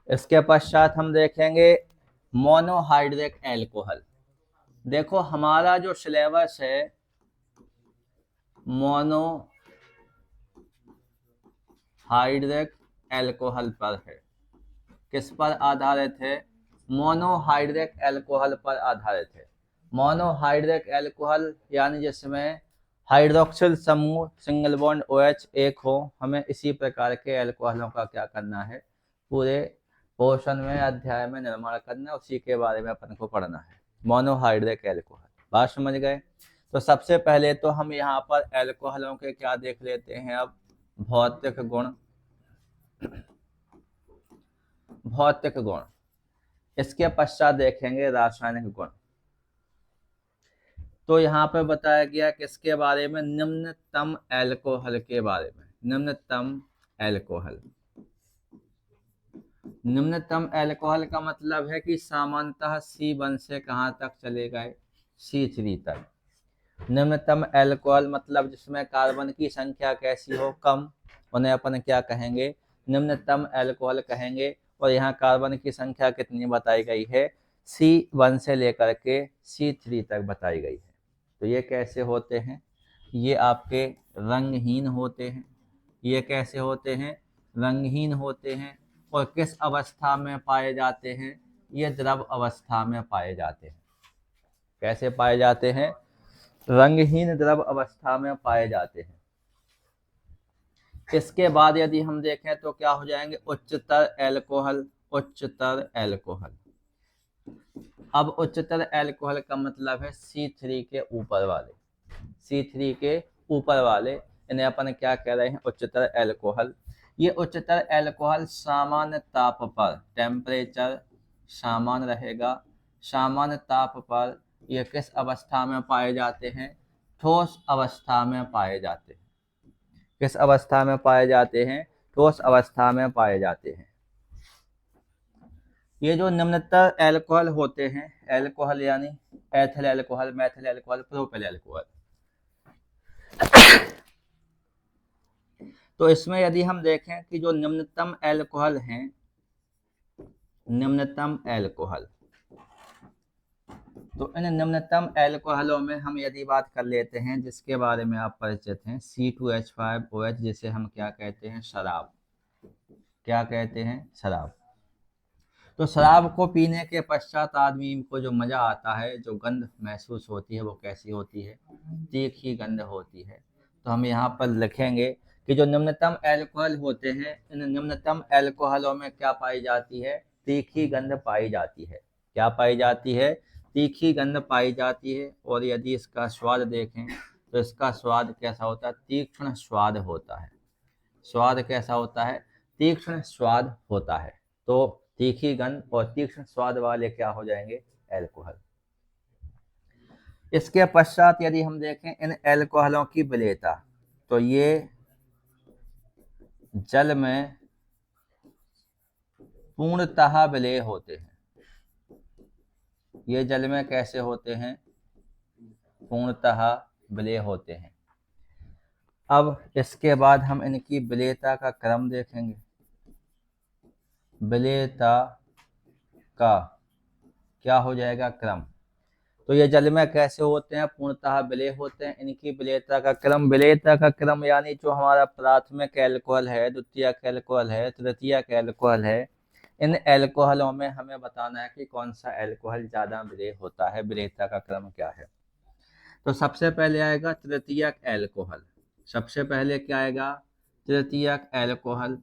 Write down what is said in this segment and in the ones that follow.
इसके पश्चात हम देखेंगे मोनोहाइड्रिक एल्कोहल। देखो हमारा जो सिलेबस है मोनोहाइड्रिक एल्कोहल पर है। किस पर आधारित है? मोनोहाइड्रिक एल्कोहल पर आधारित है। मोनोहाइड्रिक एल्कोहल यानी जिसमें हाइड्रोक्सिल समूह सिंगल बॉन्ड OH एक हो। हमें इसी प्रकार के एल्कोहलों का क्या करना है, पूरे पोर्शन में अध्याय में निर्माण करना, उसी के बारे में अपन को पढ़ना है। मोनोहाइड्रिक एल्कोहल, बात समझ गए? तो सबसे पहले तो हम यहाँ पर एल्कोहलों के क्या देख लेते हैं, अब भौतिक गुण। भौतिक गुण, इसके पश्चात देखेंगे रासायनिक गुण। तो यहाँ पर बताया गया किसके बारे में? निम्नतम एल्कोहल के बारे में। निम्नतम एल्कोहल, निम्नतम एल्कोहल का मतलब है कि सामान्यतः C1 से कहाँ तक चले गए? C3 तक। निम्नतम एल्कोहल मतलब जिसमें कार्बन की संख्या कैसी हो? कम, उन्हें अपन क्या कहेंगे? निम्नतम एल्कोहल कहेंगे। और यहाँ कार्बन की संख्या कितनी बताई गई है? C1 से लेकर के C3 तक बताई गई है। तो ये कैसे होते हैं? ये आपके रंगहीन होते हैं। ये कैसे होते हैं? रंगहीन होते हैं। और किस अवस्था में पाए जाते हैं? ये द्रव अवस्था में पाए जाते हैं। कैसे पाए जाते हैं? रंगहीन द्रव अवस्था में पाए जाते हैं। इसके बाद यदि हम देखें तो क्या हो जाएंगे? उच्चतर एल्कोहल। उच्चतर एल्कोहल, अब उच्चतर एल्कोहल का मतलब है C3 के ऊपर वाले। C3 के ऊपर वाले, इन्हें अपन क्या कह रहे हैं? उच्चतर एल्कोहल। ये उच्चतर एल्कोहल सामान्य ताप पर, टेम्परेचर समान रहेगा, सामान्य ताप पर ये किस अवस्था में पाए जाते हैं? ठोस अवस्था में पाए जाते हैं। किस अवस्था में पाए जाते हैं? ठोस अवस्था में पाए जाते हैं। ये जो निम्नतर एल्कोहल होते हैं, एल्कोहल यानी ethyl alcohol, Maithil alcohol, propyl alcohol. तो इसमें यदि हम देखें कि जो निम्नतम एल्कोहल हैं, निम्नतम एल्कोहल, तो इन निम्नतम एल्कोहलों में हम यदि बात कर लेते हैं जिसके बारे में आप परिचित हैं, C2H5OH, जिसे हम क्या कहते हैं? शराब। क्या कहते हैं? शराब। तो शराब को पीने के पश्चात आदमी को जो मजा आता है, जो गंध महसूस होती है, वो कैसी होती है? तीखी गंध होती है। तो हम यहाँ पर लिखेंगे कि जो निम्नतम एल्कोहल होते हैं, इन निम्नतम एल्कोहलों में क्या पाई जाती है? तीखी गंध पाई जाती है। क्या पाई जाती है? तीखी गंध पाई जाती है। और यदि इसका स्वाद देखें तो इसका स्वाद कैसा होता है? तीक्ष्ण स्वाद होता है। स्वाद कैसा होता है? तीक्ष्ण स्वाद होता है। तो तीखी गंध और तीक्ष्ण स्वाद वाले क्या हो जाएंगे? एल्कोहल। इसके पश्चात यदि हम देखें इन एल्कोहलों की विलेयता, तो ये जल में पूर्णतः विलेय होते हैं। ये जल में कैसे होते हैं? पूर्णतः विलेय होते हैं। अब इसके बाद हम इनकी विलेयता का क्रम देखेंगे। विलेयता का क्या हो जाएगा? क्रम। तो ये जल में कैसे होते हैं? पूर्णतः विलेय होते हैं। इनकी विलेयता का क्रम, विलेयता का क्रम यानी जो हमारा प्राथमिक एल्कोहल है, द्वितीयक एल्कोहल है, तृतीयक एल्कोहल है, इन एल्कोहलों में हमें बताना है कि कौन सा एल्कोहल ज्यादा विलेय होता है, विलेयता का क्रम क्या है। तो सबसे पहले आएगा तृतीयक एल्कोहल। सबसे पहले क्या आएगा? तृतीयक एल्कोहल।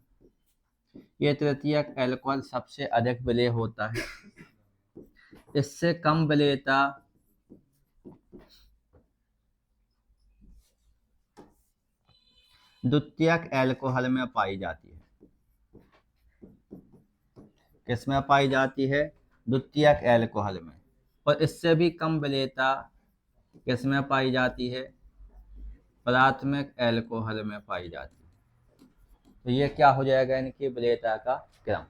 ये तृतीयक एल्कोहल सबसे अधिक विलेय होता है। इससे कम विलेयता द्वितीयक एल्कोहल में पाई जाती है। किसमें पाई जाती है? द्वितीयक एल्कोहल में। और इससे भी कम विलेयता किसमें पाई जाती है? प्राथमिक एल्कोहल में पाई जाती है। तो ये क्या हो जाएगा? इनकी विलेयता का क्रम।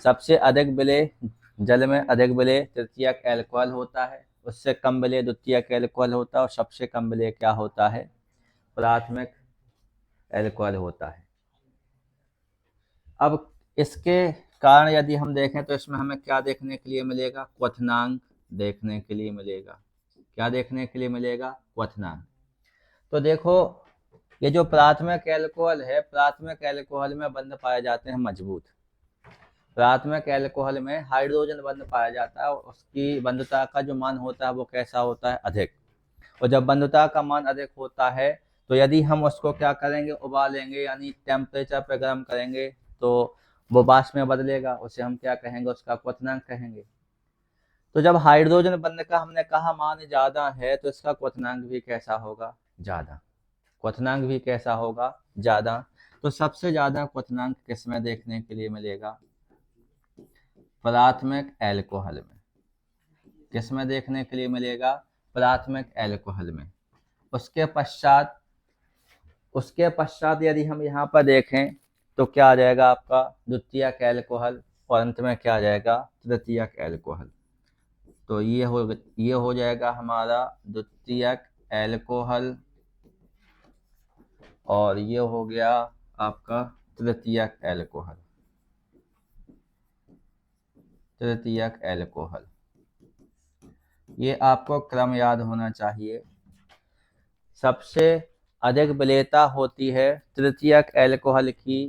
सबसे अधिक विलेय, जल में अधिक विलेय तृतीयक एल्कोहल होता है, उससे कम विलेय द्वितीयक एल्कोहल होता है, और सबसे कम विलेय क्या होता है? प्राथमिक एल्कोहल होता है। अब इसके कारण यदि हम देखें तो इसमें हमें क्या देखने के लिए मिलेगा, क्वथनांक देखने के लिए मिलेगा। क्या देखने के लिए मिलेगा, क्वथनांक। तो देखो ये जो प्राथमिक एल्कोहल है, प्राथमिक एल्कोहल में बंध पाए जाते हैं मजबूत। प्राथमिक एल्कोहल में हाइड्रोजन बंध पाया जाता है और उसकी बंधुता का जो मान होता है वो कैसा होता है, अधिक। और जब बंधुता का मान अधिक होता है तो यदि हम उसको क्या करेंगे, उबालेंगे यानी टेम्परेचर पे गर्म करेंगे तो वो वाष्प में बदलेगा, उसे हम क्या कहेंगे, उसका क्वथनांक कहेंगे। तो जब हाइड्रोजन बंध का हमने कहा मान ज्यादा है तो इसका क्वथनांक भी कैसा होगा, ज्यादा। क्वथनांक भी कैसा होगा, ज्यादा। तो सबसे ज्यादा क्वथनांक किसमें देखने के लिए मिलेगा, प्राथमिक एल्कोहल में। किसमें देखने के लिए मिलेगा, प्राथमिक एल्कोहल में। उसके पश्चात यदि हम यहाँ पर देखें तो क्या आ जाएगा आपका, द्वितीयक एल्कोहल, और अंत में क्या आ जाएगा, तृतीयक एल्कोहल। तो ये हो जाएगा हमारा द्वितीयक एल्कोहल और ये हो गया आपका तृतीयक एल्कोहल। तृतीयक एल्कोहल, ये आपको क्रम याद होना चाहिए। सबसे अधिक विलेयता होती है तृतीयक एल्कोहल की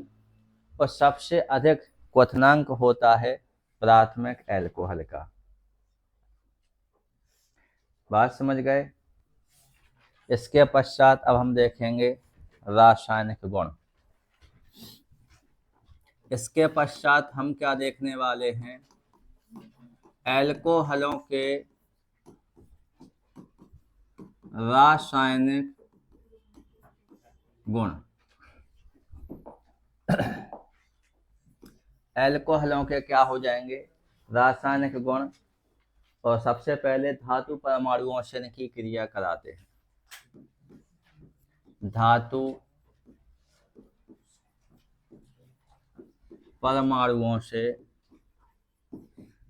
और सबसे अधिक क्वथनांक होता है प्राथमिक एल्कोहल का। बात समझ गए। इसके पश्चात अब हम देखेंगे रासायनिक गुण। इसके पश्चात हम क्या देखने वाले हैं, एल्कोहलों के रासायनिक गुण। एल्कोहलों के क्या हो जाएंगे, रासायनिक गुण। और सबसे पहले धातु परमाणुओं से इनकी क्रिया कराते हैं। धातु परमाणुओं से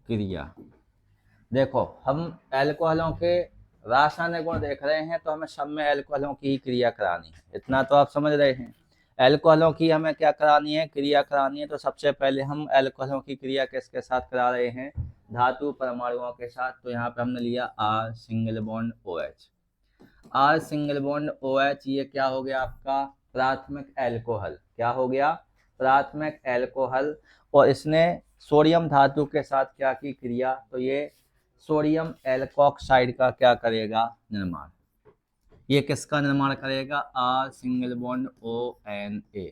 क्रिया। देखो हम एल्कोहलों के रासायनिक गुण देख रहे हैं तो हमें सब में एल्कोहलों की क्रिया करानी है, इतना तो आप समझ रहे हैं। एल्कोहलों की हमें क्या करानी है, क्रिया करानी है। तो सबसे पहले हम एल्कोहलों की क्रिया किसके साथ करा रहे हैं, धातु परमाणुओं के साथ। तो यहाँ पे हमने लिया R single bond OH। R single bond OH ये क्या हो गया आपका, प्राथमिक एल्कोहल। क्या हो गया, प्राथमिक एल्कोहल। और इसने सोडियम धातु के साथ क्या की क्रिया, तो ये सोडियम एल्कोक्साइड का क्या करेगा, निर्माण। ये किसका निर्माण करेगा, R single bond ONA।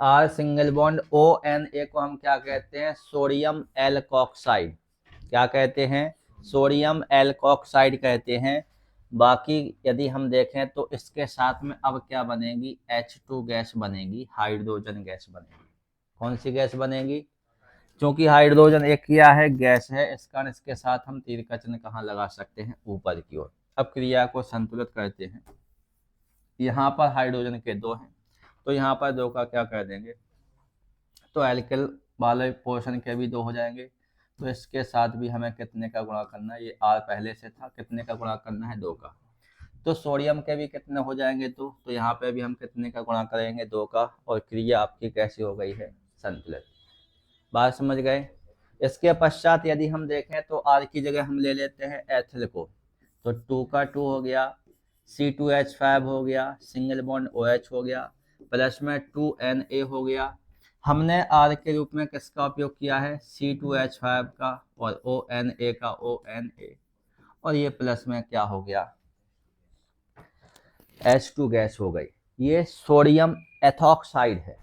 R single bond ONA को हम क्या कहते हैं, सोडियम एल्कोक्साइड। क्या कहते हैं, सोडियम एल्कोक्साइड कहते हैं। बाकी यदि हम देखें तो इसके साथ में अब क्या बनेगी, H2 गैस बनेगी, हाइड्रोजन गैस बनेगी। कौन सी गैस बनेगी, क्योंकि हाइड्रोजन एक क्या है, गैस है, इस कारण इसके साथ हम तीर का चिन्ह कहाँ लगा सकते हैं, ऊपर की ओर। अब क्रिया को संतुलित करते हैं। यहाँ पर हाइड्रोजन के 2 हैं तो यहाँ पर 2 का क्या कर देंगे, तो एल्किल वाले पोर्शन के भी 2 हो जाएंगे। तो इसके साथ भी हमें कितने का गुणा करना है, ये R पहले से था, कितने का गुणा करना है, 2 का। तो सोडियम के भी कितने हो जाएंगे, तो यहाँ पे भी हम कितने का गुणा करेंगे, 2 का। और क्रिया आपकी कैसी हो गई है, संतुलित। बात समझ गए। इसके पश्चात यदि हम देखें तो R की जगह हम ले लेते हैं एथिल को। तो 2 का 2 हो गया, C2H5 हो गया, सिंगल बॉन्ड OH हो गया, प्लस में 2Na हो गया। हमने R के रूप में किसका उपयोग किया है, C2H5 का, और ONA का ONA। और ये प्लस में क्या हो गया, H2 गैस हो गई। ये सोडियम एथॉक्साइड है,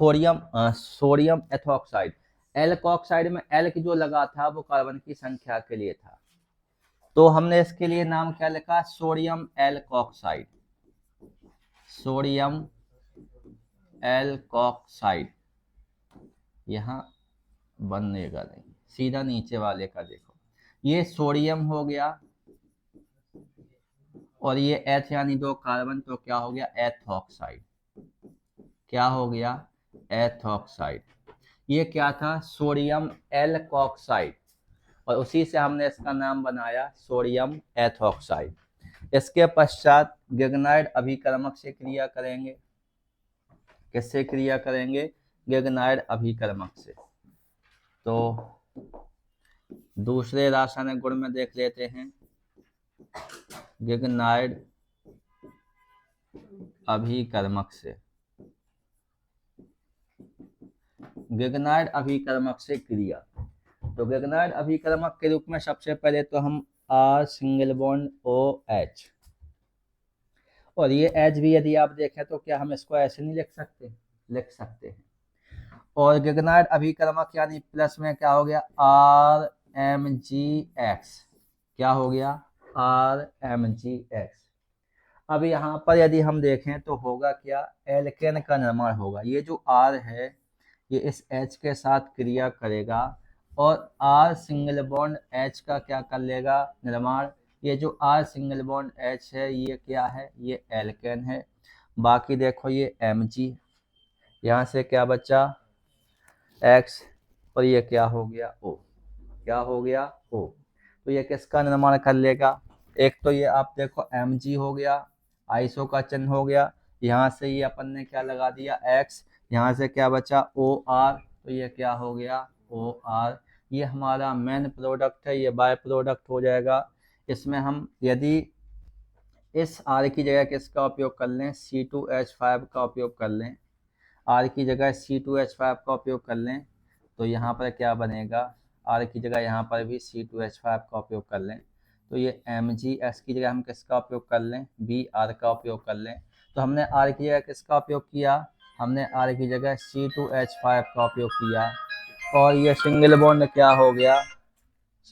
सोडियम एथॉक्साइड। एल्कोक्साइड में एल जो लगा था वो कार्बन की संख्या के लिए था, तो हमने इसके लिए नाम क्या लिखा, सोडियम एल्कोक्साइड। सोडियम एल्कोक्साइड यहाँ बनेगा नहीं, सीधा नीचे वाले का देखो, ये सोडियम हो गया और ये एथ यानी 2 कार्बन, तो क्या हो गया, एथॉक्साइड। क्या हो गया, एथॉक्साइड। ये क्या था, सोडियम एल्कोक्साइड, और उसी से हमने इसका नाम बनाया सोडियम एथॉक्साइड। इसके पश्चात गिग्नाइड अभिकर्मक से क्रिया करेंगे। किससे क्रिया करेंगे, गिगनाइड अभिकर्मक से। तो दूसरे रासायनिक गुण में देख लेते हैं, गिगनाइड अभिकर्मक से, गिगनाइड अभिकर्मक से क्रिया। तो गिगनाइड अभिकर्मक के रूप में सबसे पहले तो हम R single bond O H, और ये एच भी यदि आप देखें तो क्या हम इसको ऐसे नहीं लिख सकते, लिख सकते हैं। और गिगनाइड अभिकर्मक यानी प्लस में क्या हो गया, आर एम जी एक्स, क्या हो गया, आर एम जी एक्स। अब यहाँ पर यदि हम देखें तो होगा क्या, एल्केन का निर्माण होगा। ये जो आर है ये इस H के साथ क्रिया करेगा और R सिंगल बॉन्ड H का क्या कर लेगा, निर्माण। ये जो R सिंगल बॉन्ड H है ये क्या है, ये एल्केन है। बाकी देखो ये Mg, यहाँ से क्या बचा X, और ये क्या हो गया O, क्या हो गया O। तो ये किसका निर्माण कर लेगा, एक तो ये आप देखो Mg हो गया, आइसो का चिन्ह हो गया, यहाँ से ये अपन ने क्या लगा दिया X, यहाँ से क्या बचा OR, तो ये क्या हो गया OR। ये हमारा मेन प्रोडक्ट है, ये बाय प्रोडक्ट हो जाएगा। इसमें हम यदि इस R की जगह किसका उपयोग कर लें, C2H5 का उपयोग कर लें, R की जगह C2H5 का उपयोग कर लें, तो यहाँ पर क्या बनेगा, R की जगह यहाँ पर भी C2H5 का उपयोग कर लें, तो ये MgS की जगह हम किसका उपयोग कर लें, Br का उपयोग कर लें। तो हमने R की जगह किसका उपयोग किया, हमने R की जगह C2H5 का उपयोग किया, और ये सिंगल बॉन्ड क्या हो गया,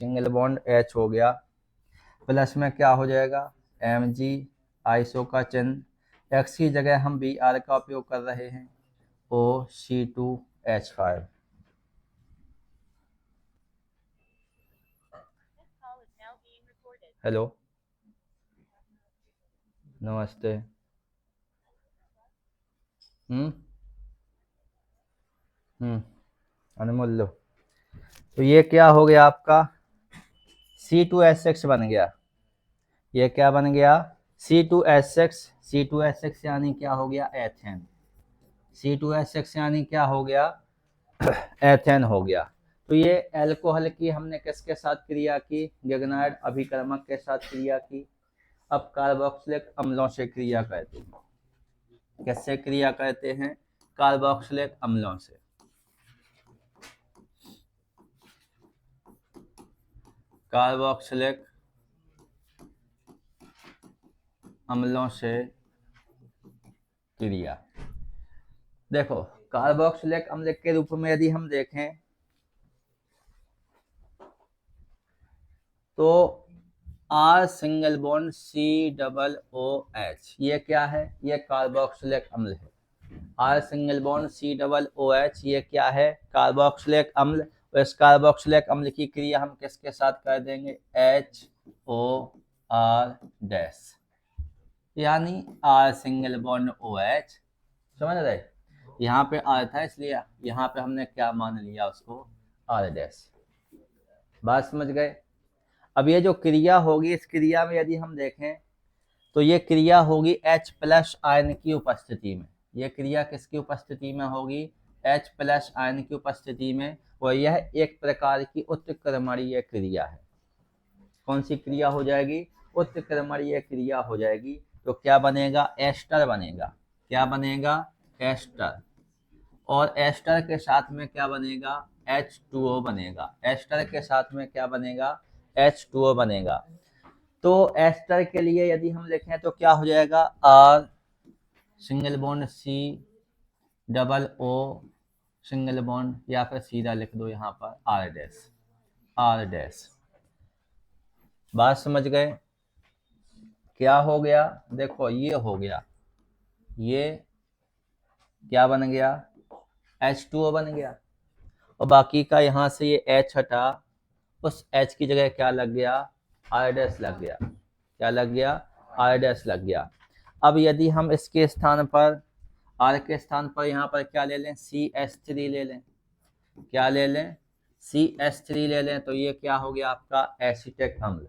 सिंगल बॉन्ड H हो गया। प्लस में क्या हो जाएगा, Mg, आइसो का चिन्ह, X की जगह हम Br का उपयोग कर रहे हैं, OC2H5। हेलो, नमस्ते। अनमोल लो। तो ये क्या हो गया आपका, C2H6 बन गया। ये क्या बन गया, C2H6, C2H6 यानी क्या हो गया, एथेन। C2H6 यानी क्या हो गया, एथेन हो गया। तो ये एल्कोहल की हमने किसके साथ क्रिया की, गिगनाइड अभिकर्मक के साथ क्रिया की। अब कार्बोक्सिलिक अम्लों से क्रिया करते हैं, किससे क्रिया करते हैं, कार्बोक्सिलिक अम्लों से। कार्बोक्सिलिक अम्लों से क्रिया। देखो कार्बोक्सिलिक अम्ल के रूप में यदि हम देखें तो R सिंगल बॉन्ड COOH, ये क्या है, ये कार्बोक्सिलिक अम्ल है। R सिंगल बॉन्ड COOH, ये क्या है, कार्बोक्सिलिक अम्ल। और इस कार्बोक्सिलिक अम्ल की क्रिया हम किसके साथ कर देंगे, HOR डैश, यानी R सिंगल बॉन्ड OH। समझ रहे, यहाँ पे R था इसलिए यहाँ पे हमने क्या मान लिया उसको, R डैश। बात समझ गए। अब ये जो क्रिया होगी, इस क्रिया में यदि हम देखें तो ये क्रिया होगी H+ आयन की उपस्थिति में। ये क्रिया किसकी उपस्थिति में होगी, H+ आयन की उपस्थिति में, और यह एक प्रकार की उत्क्रमणीय क्रिया है। कौन सी क्रिया हो जाएगी, उत्क्रमणीय क्रिया हो जाएगी। तो क्या बनेगा, एस्टर बनेगा। क्या बनेगा, एस्टर। और एस्टर के साथ में क्या बनेगा, H2O बनेगा। एस्टर के साथ में क्या बनेगा, H2O बनेगा। तो एस्टर के लिए यदि हम लिखें तो क्या हो जाएगा, R single bond COO single bond, या फिर सीधा लिख दो यहाँ पर R डैश, R डैश। बात समझ गए। क्या हो गया, देखो ये हो गया, ये क्या बन गया, H2O बन गया। और बाकी का यहाँ से ये H हटा, उस H की जगह क्या लग गया, R डैश लग गया। क्या लग गया, R डैश लग गया। अब यदि हम इसके स्थान पर, R के स्थान पर यहाँ पर क्या ले लें, CH3 ले लें। क्या ले लें, CH3 ले लें, तो ये क्या हो गया आपका, एसिटिक अम्ल।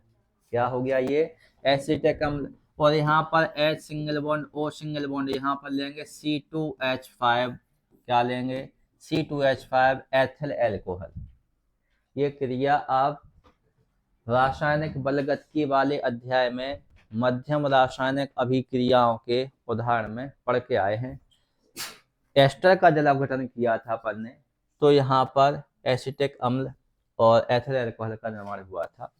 क्या हो गया, ये एसिटिक अम्ल। और यहाँ पर H single bond O single bond, यहाँ पर लेंगे C2H5, क्या लेंगे, C2H5 एथिल एल्कोहल। ये क्रिया आप रासायनिक बलगतकी वाले अध्याय में मध्यम रासायनिक अभिक्रियाओं के उदाहरण में पढ़ के आए हैं। एस्टर का जल अपघटन किया था अपन ने, तो यहाँ पर एसिटिक अम्ल और एथिल अल्कोहल का निर्माण हुआ था।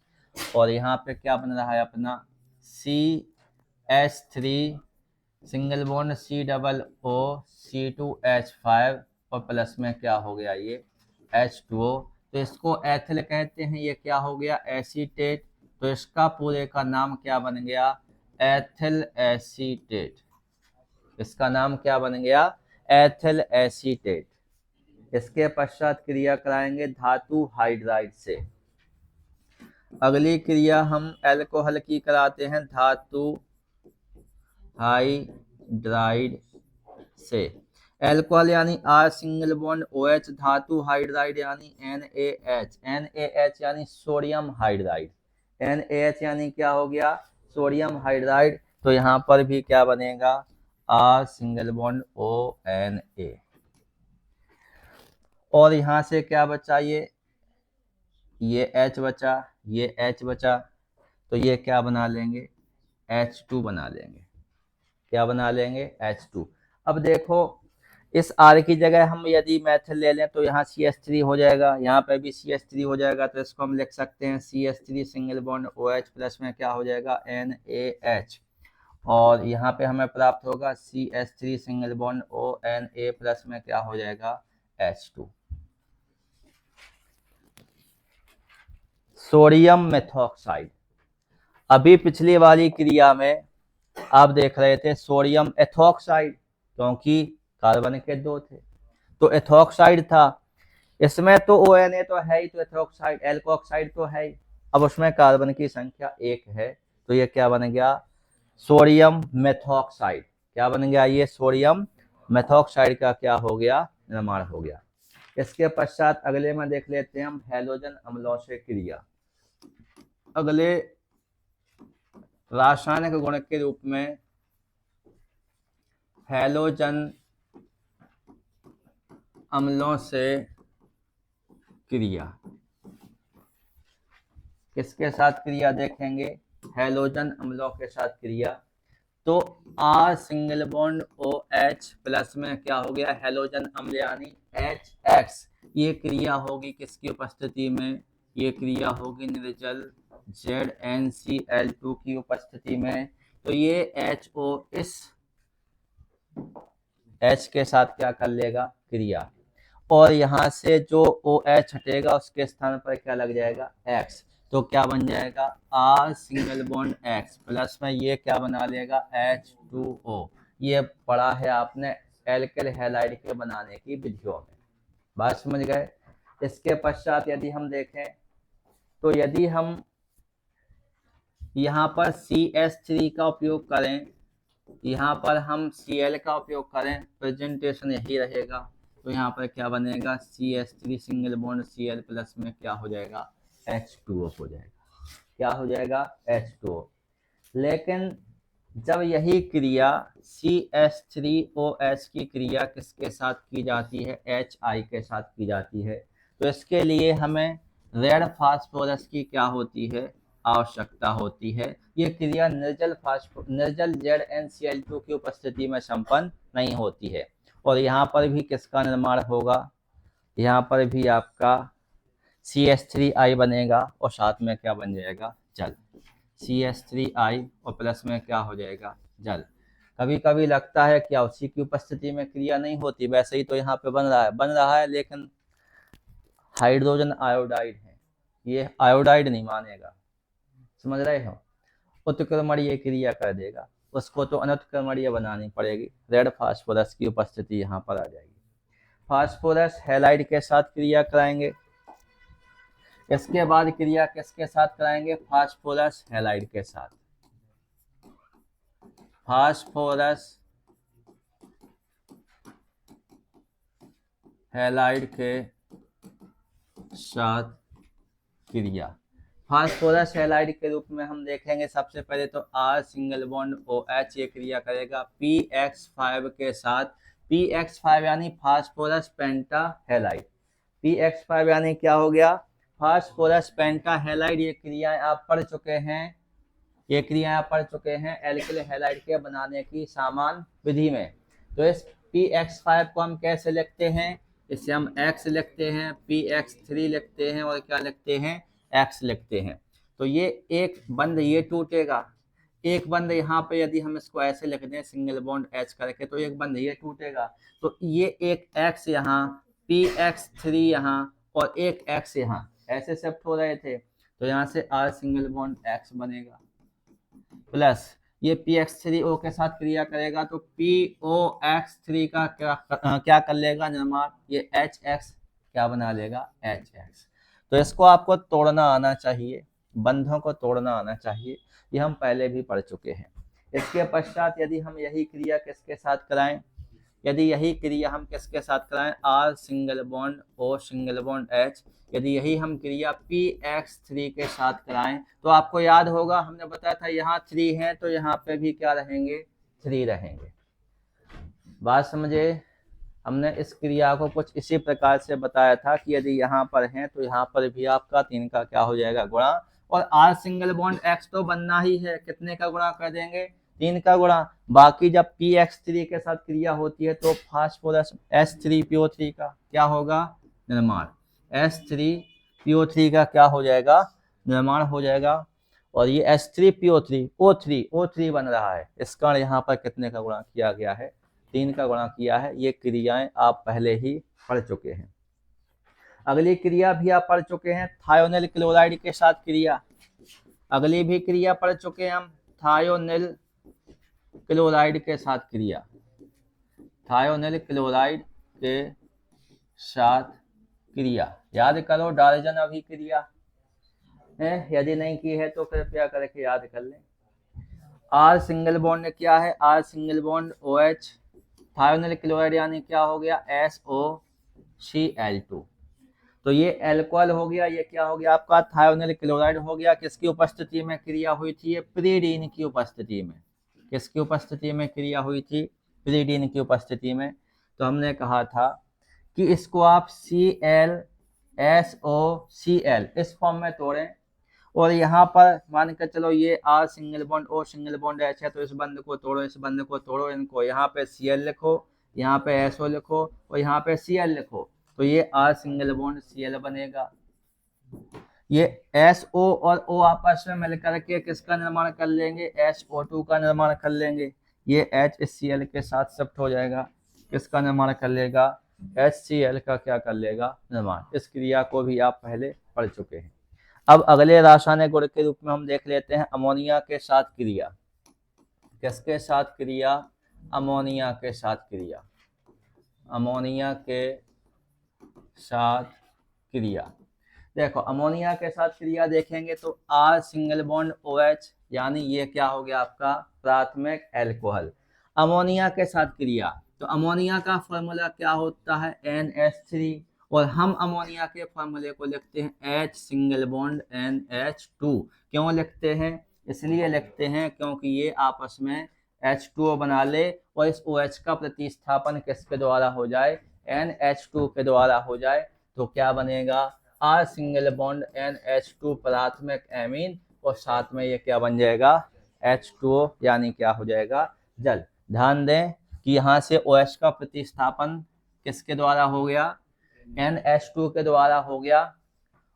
और यहाँ पे क्या बन रहा है अपना CH3 single bond COO C2H5 और प्लस में क्या हो गया ये H2O। तो इसको एथिल कहते हैं, ये क्या हो गया एसीटेट। तो इसका पूरे का नाम क्या बन गया एथिल एसीटेट। इसका नाम क्या बन गया एथिल एसीटेट। इसके पश्चात क्रिया कराएंगे धातु हाइड्राइड से। अगली क्रिया हम एल्कोहल की कराते हैं धातु हाइड्राइड से। एल्कोहल यानी R सिंगल बॉन्ड OH, धातु हाइड्राइड यानी NaH। NaH यानी सोडियम हाइड्राइड। NaH यानी क्या हो गया सोडियम हाइड्राइड। तो यहाँ पर भी क्या बनेगा R सिंगल बॉन्ड ONa। और यहाँ से क्या बचा ये H बचा, ये H बचा। तो ये क्या बना लेंगे H2 बना लेंगे। क्या बना लेंगे H2। अब देखो इस R की जगह हम यदि मेथिल ले लें तो यहाँ CH3 हो जाएगा, यहाँ पे भी CH3 हो जाएगा। तो इसको हम लिख सकते हैं CH3 single bond OH plus में क्या हो जाएगा NaH। और यहाँ पे हमें प्राप्त होगा CH3 single bond ONa plus में क्या हो जाएगा H2। Sodium methoxide. अभी पिछली वाली क्रिया में आप देख रहे थे सोडियम एथॉक्साइड, क्योंकि कार्बन के 2 थे तो एथॉक्साइड था। इसमें तो ONa तो है ही, तो एथॉक्साइड एल्कोक्साइड तो है ही। अब उसमें कार्बन की संख्या 1 है, तो ये क्या बन गया सोडियम मेथॉक्साइड। क्या बन गया ये सोडियम मेथॉक्साइड का क्या हो गया निर्माण हो गया। इसके पश्चात अगले में देख लेते हैं हम हैलोजन अम्लों से क्रिया। अगले रासायनिक गुण के रूप में हैलोजन अम्लों से क्रिया। किसके साथ क्रिया देखेंगे हैलोजन अम्लों के साथ क्रिया। तो R single bond OH plus में क्या हो गया हैलोजन अम्ल यानी HX। ये क्रिया होगी किसकी उपस्थिति में ये क्रिया होगी निर्जल ZnCl2 की उपस्थिति में। तो ये HO इस H के साथ क्या कर लेगा क्रिया, और यहाँ से जो OH हटेगा उसके स्थान पर क्या लग जाएगा X। तो क्या बन जाएगा R single bond X plus में ये क्या बना लेगा H2O। ये पढ़ा है आपने एल्किल हैलाइड के बनाने की विधियों में, बात समझ गए। इसके पश्चात यदि हम देखें तो यदि हम यहाँ पर CH3 का उपयोग करें, यहाँ पर हम Cl का उपयोग करें, प्रेजेंटेशन यही रहेगा। तो यहाँ पर क्या बनेगा CH3 single bond Cl plus में क्या हो जाएगा H2O हो जाएगा। क्या हो जाएगा H2O। लेकिन जब यही क्रिया CH3OH की क्रिया किसके साथ की जाती है HI के साथ की जाती है, तो इसके लिए हमें रेड फास्फोरस की क्या होती है आवश्यकता होती है। ये क्रिया निर्जल ZnCl2 की उपस्थिति में संपन्न नहीं होती है। और यहाँ पर भी किसका निर्माण होगा, यहाँ पर भी आपका CH3I बनेगा और साथ में क्या बन जाएगा जल। CH3I और प्लस में क्या हो जाएगा जल। कभी कभी लगता है क्या उसी की उपस्थिति में क्रिया नहीं होती, वैसे ही तो यहाँ पे बन रहा है लेकिन हाइड्रोजन आयोडाइड है, ये आयोडाइड नहीं मानेगा, समझ रहे हो। उत्क्रमणीय क्रिया कर देगा, उसको तो अनुत्क्रमणीय बनानी पड़ेगी। रेड फास्फोरस की उपस्थिति यहाँ पर आ जाएगी। फास्फोरस हैलाइड के साथ क्रिया कराएंगे। इसके बाद क्रिया किसके साथ कराएंगे फास्फोरस हैलाइड के साथ। फास्फोरस हैलाइड के साथ क्रिया। फास्फोरस हैलाइड के रूप में हम देखेंगे सबसे पहले तो R सिंगल बॉन्ड OH ये क्रिया करेगा PX5 के साथ PX5 यानी फास्फोरस पेंटाहेलाइड। PX5 यानी क्या हो गया? Phosphorus pentahalide. ये क्रियाएं आप पढ़ चुके हैं, ये क्रियाएं आप पढ़ चुके हैं एल्किल हैलाइड के बनाने की सामान्य विधि में। तो इस PX5 को हम कैसे लिखते हैं? इसे हम X लिखते हैं, PX3 लिखते हैं और क्या लिखते हैं? X लिखते हैं। तो ये एक बंद ये टूटेगा, एक बंद यहाँ पे यदि हम इसको ऐसे लिख दें सिंगल बॉन्ड H करके तो एक बंद ये टूटेगा। तो ये एक X यहाँ, PX3 यहाँ और एक X यहाँ ऐसे शिफ्ट हो रहे थे, तो यहाँ से R सिंगल बॉन्ड X बनेगा प्लस ये PX3O के साथ क्रिया करेगा तो POX3 का क्या कर लेगा निर्माण? ये HX क्या बना लेगा? HX। तो इसको आपको तोड़ना आना चाहिए, बंधों को तोड़ना आना चाहिए, ये हम पहले भी पढ़ चुके हैं। इसके पश्चात यदि हम यही क्रिया किसके साथ कराएं? यदि यही क्रिया हम किसके साथ कराएं? R single bond O single bond H। यदि यही हम क्रिया PX3 के साथ कराएं तो आपको याद होगा हमने बताया था यहाँ 3 है तो यहाँ पे भी क्या रहेंगे? 3 रहेंगे। बात समझे? हमने इस क्रिया को कुछ इसी प्रकार से बताया था कि यदि यहाँ पर है तो यहाँ पर भी आपका 3 का क्या हो जाएगा? गुणा। और R सिंगल बॉन्ड X तो बनना ही है, कितने का गुणा कर देंगे? 3 का गुणा। बाकी जब PX3 के साथ क्रिया होती है तो फास्फोरस H3PO3 का क्या होगा? निर्माण। H3PO3 का क्या हो जाएगा? निर्माण हो जाएगा। और ये H3PO3 O3 बन रहा है, इस कारण यहाँ पर कितने का गुणा किया गया है? 3 का गुणा किया है। ये क्रियाएं आप पहले ही पढ़ चुके हैं। अगली क्रिया भी आप पढ़ चुके हैं थायोनिल क्लोराइड के साथ क्रिया। अगली भी क्रिया पढ़ चुके हैं हम थायोनिल क्लोराइड के साथ क्रिया। थायोनिल क्लोराइड के साथ क्रिया याद करो, डाल्टन अभिक्रिया है, यदि नहीं की है तो कृपया करके याद कर लें। R सिंगल बॉन्ड क्या है? R single bond OH, thionyl chloride यानी क्या हो गया? SOCl2। तो ये एल्कोहल हो गया, ये क्या हो गया आपका? थायोनिल क्लोराइड हो गया। किसकी उपस्थिति में क्रिया हुई थी? ये प्रीडीन की उपस्थिति में। किसकी उपस्थिति में क्रिया हुई थी? प्रीडीन की उपस्थिति में। तो हमने कहा था कि इसको आप ClSOCl इस फॉर्म में तोड़ें और यहाँ पर मान कर चलो ये R single bond O single bond H है तो इस बंद को तोड़ो, इस बंद को तोड़ो, इनको यहाँ पे Cl लिखो, यहाँ पे SO लिखो और यहाँ पे Cl लिखो, तो ये R सिंगल बॉन्ड Cl बनेगा। ये SO और O आपस में मिलकर के किसका निर्माण कर लेंगे? SO2 का निर्माण कर लेंगे। ये H इस Cl के साथ शिफ्ट हो जाएगा, किसका निर्माण कर लेगा? HCl का क्या कर लेगा? निर्माण। इस क्रिया को भी आप पहले पढ़ चुके हैं। अब अगले रासायनिक गुण के रूप में हम देख लेते हैं अमोनिया के साथ क्रिया। किसके साथ क्रिया? अमोनिया के साथ क्रिया। अमोनिया के साथ क्रिया। देखो अमोनिया के साथ क्रिया देखेंगे तो R सिंगल बॉन्ड OH यानी ये क्या हो गया आपका? प्राथमिक एल्कोहल। अमोनिया के साथ क्रिया तो अमोनिया का फॉर्मूला क्या होता है? NH3 और हम अमोनिया के फॉर्मूले को लिखते हैं H सिंगल बॉन्ड NH2। क्यों लिखते हैं? इसलिए लिखते हैं क्योंकि ये आपस में H2O बना ले और इस OH का प्रतिस्थापन किसके द्वारा हो जाए? NH2 के द्वारा हो जाए। तो क्या बनेगा? R सिंगल बॉन्ड NH2 प्राथमिक एमीन और साथ में ये क्या बन जाएगा? H2O यानी क्या हो जाएगा? जल। ध्यान दें कि यहाँ से OH का प्रतिस्थापन किसके द्वारा हो गया? NH2 के द्वारा हो गया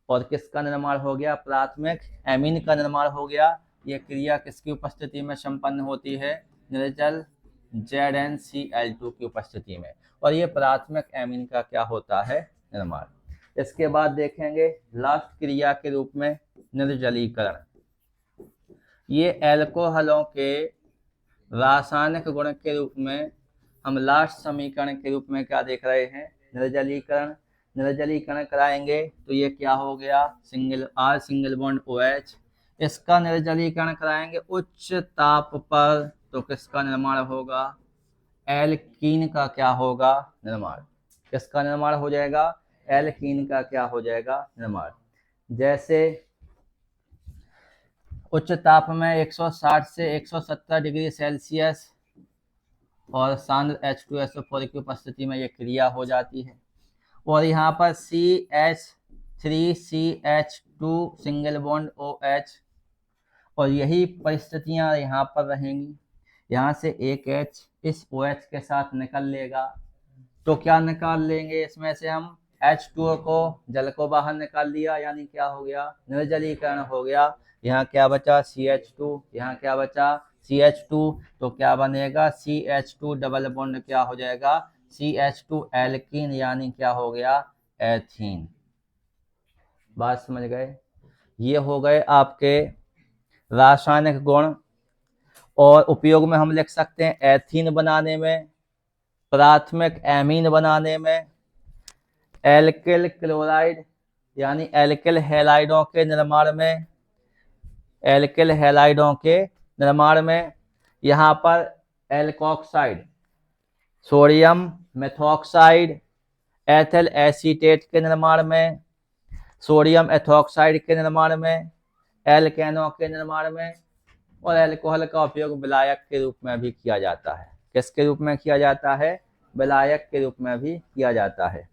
और किसका निर्माण हो गया? प्राथमिक एमीन का निर्माण हो गया। ये क्रिया किसकी उपस्थिति में संपन्न होती है? निर्जल ZnCl2 की उपस्थिति में। और ये प्राथमिक एमीन का क्या होता है? निर्माण। इसके बाद देखेंगे लास्ट क्रिया के रूप में निर्जलीकरण। ये एल्कोहलों के रासायनिक गुण के रूप में हम लास्ट समीकरण के रूप में क्या देख रहे हैं? निर्जलीकरण। निर्जलीकरण कराएंगे तो ये क्या हो गया? R single bond OH। इसका निर्जलीकरण कराएंगे उच्च ताप पर तो किसका निर्माण होगा? एल्कीन का क्या होगा? निर्माण। किसका निर्माण हो जाएगा? एल्कीन का क्या हो जाएगा? निर्माण। जैसे उच्च ताप में 160 से 170 डिग्री सेल्सियस और सांद्र H2SO4 की उपस्थिति में ये क्रिया हो जाती है। और यहाँ पर CH3CH2 सिंगल बॉन्ड OH, और यही परिस्थितियाँ यहाँ पर रहेंगी। यहाँ से एक H इस OH के साथ निकल लेगा, तो क्या निकाल लेंगे इसमें से हम, H2O को, जल को बाहर निकाल दिया, यानी क्या हो गया, निर्जलीकरण हो गया। यहाँ क्या बचा, CH2, यहाँ क्या बचा, CH2, तो क्या बनेगा, CH2 डबल बॉन्ड क्या हो जाएगा, CH2 एल्कीन, यानी क्या हो गया, एथीन। बात समझ गए। ये हो गए आपके रासायनिक गुण। और उपयोग में हम लिख सकते हैं एथीन बनाने में, प्राथमिक एमीन बनाने में, एल्किल क्लोराइड यानी एल्किल हैलाइडों के निर्माण में, एल्किल हैलाइडों के निर्माण में। यहाँ पर alkoxide, sodium methoxide, ethyl acetate के निर्माण में, सोडियम एथॉक्साइड के निर्माण में, एल्केनों के निर्माण में। और एल्कोहल का उपयोग विलायक के रूप में भी किया जाता है। किसके रूप में किया जाता है, विलायक के रूप में भी किया जाता है।